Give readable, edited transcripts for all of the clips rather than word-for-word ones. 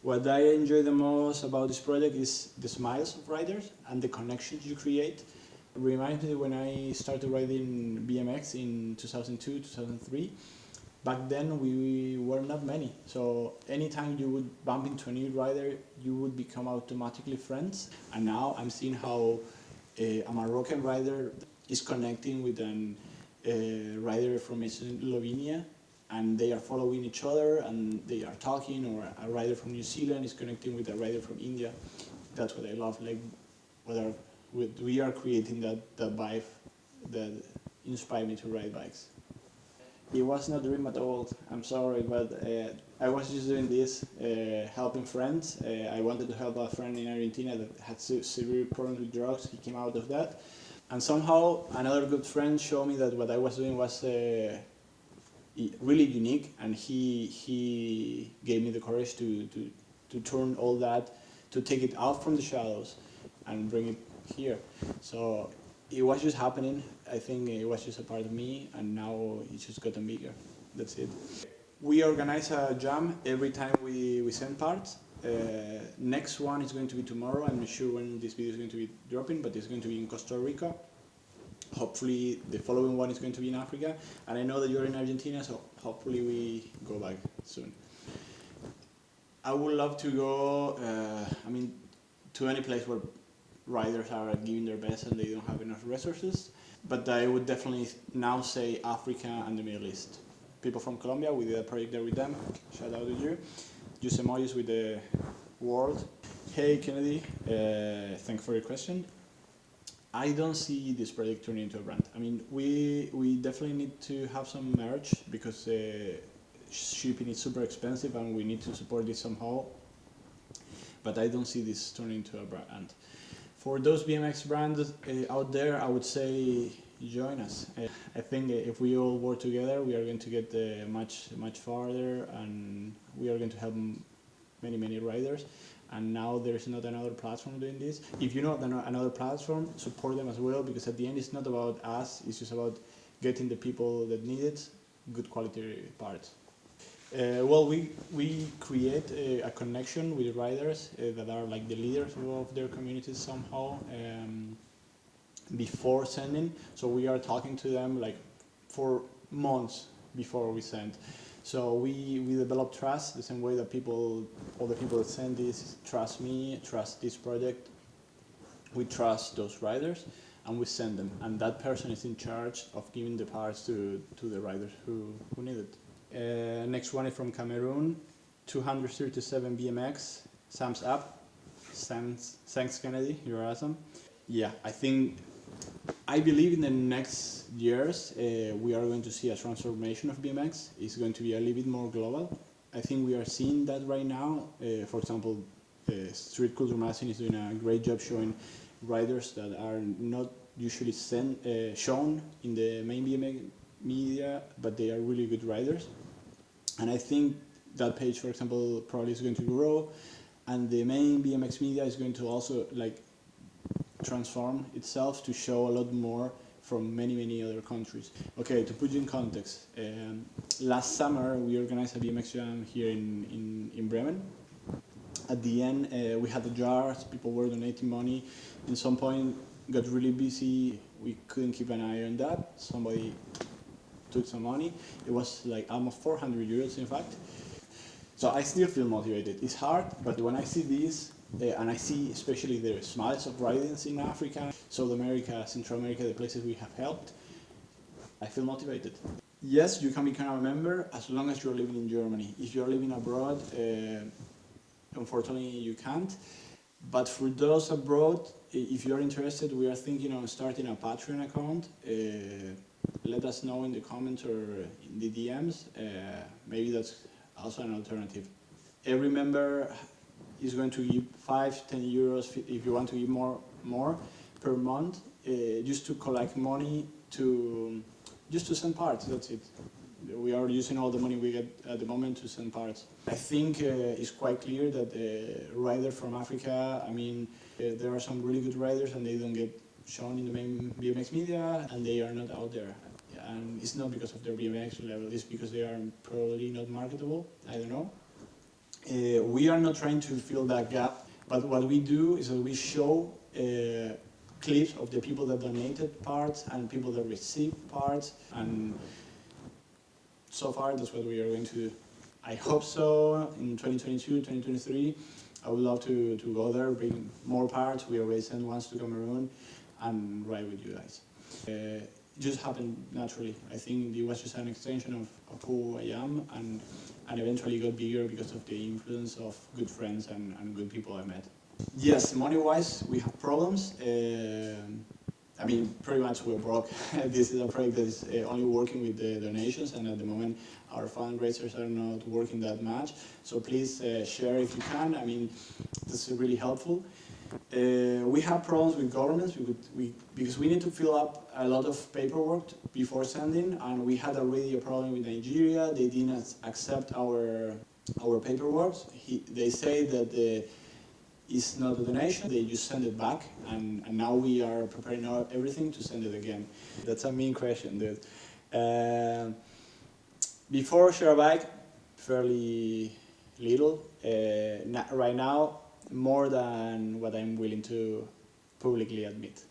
What I enjoy the most about this project is the smiles of riders and the connections you create. It reminds me when I started riding BMX in 2002, 2003. Back then we were not many, so anytime you would bump into a new rider, you would become automatically friends. And now I'm seeing how a Moroccan rider is connecting with a rider from Slovenia, and they are following each other and they are talking, or a rider from New Zealand is connecting with a rider from India. That's what I love, like we are creating that vibe that inspired me to ride bikes. It was not a dream at all, I'm sorry, but I was just doing this, helping friends. I wanted to help a friend in Argentina that had severe problems with drugs. He came out of that. And somehow another good friend showed me that what I was doing was really unique, and he gave me the courage to turn all that, to take it out from the shadows and bring it here. So it was just happening. I think it was just a part of me, and now it's just gotten bigger. That's it. We organize a jam every time we send parts. Next one is going to be tomorrow. I'm not sure when this video is going to be dropping, but it's going to be in Costa Rica. Hopefully the following one is going to be in Africa, and I know that you're in Argentina, so hopefully we go back soon. I would love to go, to any place where riders are giving their best and they don't have enough resources, but I would definitely now say Africa and the Middle East. People from Colombia, we did a project there with them, shout out to you. Use emojis with the world. Hey Kennedy, thanks for your question. I don't see this project turning into a brand. I mean, we definitely need to have some merch because shipping is super expensive and we need to support this somehow, but I don't see this turning into a brand. For those BMX brands out there, I would say join us. I think if we all work together, we are going to get much farther, and we are going to help many riders. And now there's not another platform doing this. If you know another platform, support them as well, because at the end it's not about us, it's just about getting the people that need it good quality parts. Well, we create a connection with riders that are like the leaders of their communities somehow before sending. So we are talking to them like for months before we send. So we develop trust the same way that all the people that send this trust me, trust this project. We trust those riders and we send them. And that person is in charge of giving the parts to the riders who need it. Next one is from Cameroon, 237 BMX, thumbs up. Thanks Kennedy, you're awesome. Yeah, I believe in the next years we are going to see a transformation of BMX. It's going to be a little bit more global. I think we are seeing that right now. For example, Street Culture Magazine is doing a great job showing riders that are not usually shown in the main BMX media, but they are really good riders. And I think that page, for example, probably is going to grow, and the main BMX media is going to also like transform itself to show a lot more from many other countries. Okay, to put you in context, last summer we organized a BMX jam here in Bremen. At the end, we had the jars, people were donating money. At some point, got really busy. We couldn't keep an eye on that. Somebody took some money. It was like almost 400 euros, in fact. So I still feel motivated. It's hard, but when I see this, and I see especially the smiles of riders in Africa, South America, Central America, the places we have helped, I feel motivated. Yes, you can become a member as long as you're living in Germany. If you're living abroad, unfortunately you can't. But for those abroad, if you're interested, we are thinking of starting a Patreon account. Let us know in the comments or in the DMs. Maybe that's also an alternative. Every member is going to give 5-10 euros if you want to give more per month, just to collect money just to send parts. That's it. We are using all the money we get at the moment to send parts. I think it's quite clear that riders from Africa, there are some really good riders and they don't get shown in the main BMX media, and they are not out there. And it's not because of their BMX level, it's because they are probably not marketable, I don't know. We are not trying to fill that gap, but what we do is that we show clips of the people that donated parts and people that received parts, and so far that's what we are going to do. I hope so in 2022, 2023. I would love to go there, bring more parts. We already sent ones to Cameroon and ride with you guys. It just happened naturally. I think it was just an extension of who I am, and eventually got bigger because of the influence of good friends and good people I met. Yes, money-wise, we have problems. I mean, pretty much we're broke. This is a project that is only working with the donations, and at the moment our fundraisers are not working that much. So please share if you can. I mean, this is really helpful. We have problems with governments because we need to fill up a lot of paperwork before sending, and we had already a problem with Nigeria. They didn't accept our paperwork. They say that it's not a donation, they just send it back, and now we are preparing everything to send it again. That's a mean question, dude. Before share a bike, fairly little. Right now, more than what I'm willing to publicly admit.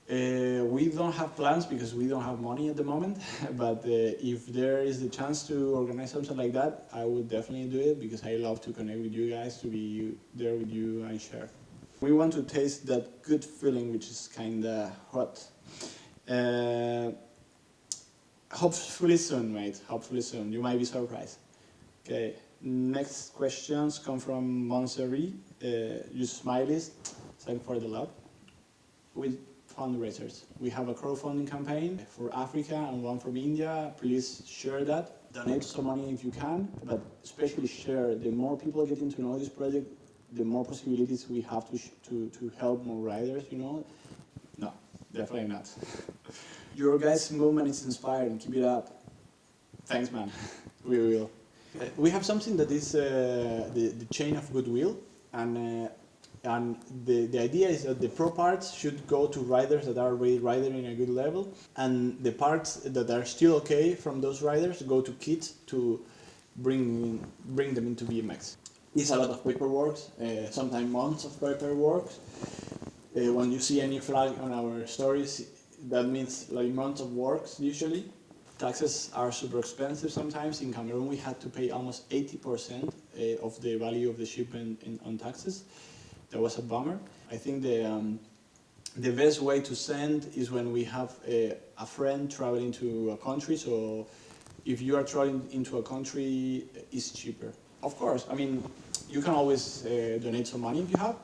We don't have plans because we don't have money at the moment, but if there is the chance to organize something like that, I would definitely do it because I love to connect with you guys, to be there with you and share. We want to taste that good feeling, which is kind of hot. Hopefully soon, mate. Hopefully soon. You might be surprised. Okay. Next questions come from Monserrat. Use smileys. Thank for the love. With fundraisers. We have a crowdfunding campaign for Africa and one from India. Please share that. Donate some money if you can, but especially share. The more people getting to know this project, the more possibilities we have to help more riders, you know? No, definitely not. Your guys' movement is inspiring. Keep it up. Thanks, man. We will. We have something that is the chain of goodwill, and the idea is that the pro parts should go to riders that are already riding in a good level, and the parts that are still okay from those riders go to kids to bring them into BMX. It's a lot of paperwork, sometimes months of paperwork. When you see any flag on our stories, that means like months of work usually. Taxes are super expensive sometimes. In Cameroon, we had to pay almost 80% of the value of the shipment on taxes. That was a bummer. I think the best way to send is when we have a friend traveling to a country. So if you are traveling into a country, it's cheaper. Of course, I mean, you can always donate some money if you have,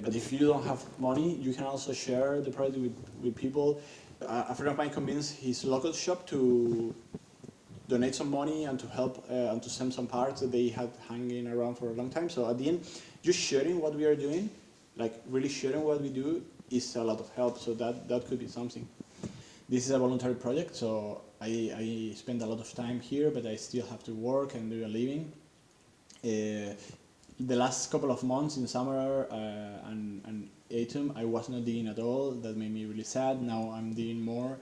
but if you don't have money, you can also share the product with people. A friend of mine convinced his local shop to donate some money and to help and to send some parts that they had hanging around for a long time. So at the end, just sharing what we are doing, like really sharing what we do, is a lot of help. So that could be something. This is a voluntary project, so I spend a lot of time here, but I still have to work and do a living. The last couple of months in summer and autumn, I was not digging at all. That made me really sad. Now I'm digging more,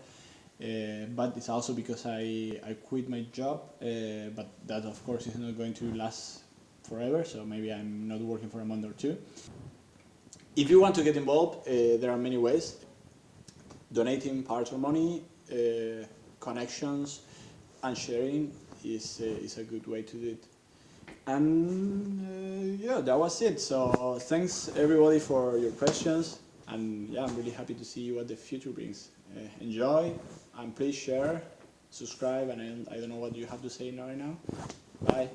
but it's also because I quit my job. But that, of course, is not going to last forever. So maybe I'm not working for a month or two. If you want to get involved, there are many ways. Donating parts or money, connections, and sharing is a good way to do it. And yeah, that was it. So thanks everybody for your questions, and yeah, I'm really happy to see what the future brings. Enjoy, and please share, subscribe, and I don't know what you have to say right now. Bye.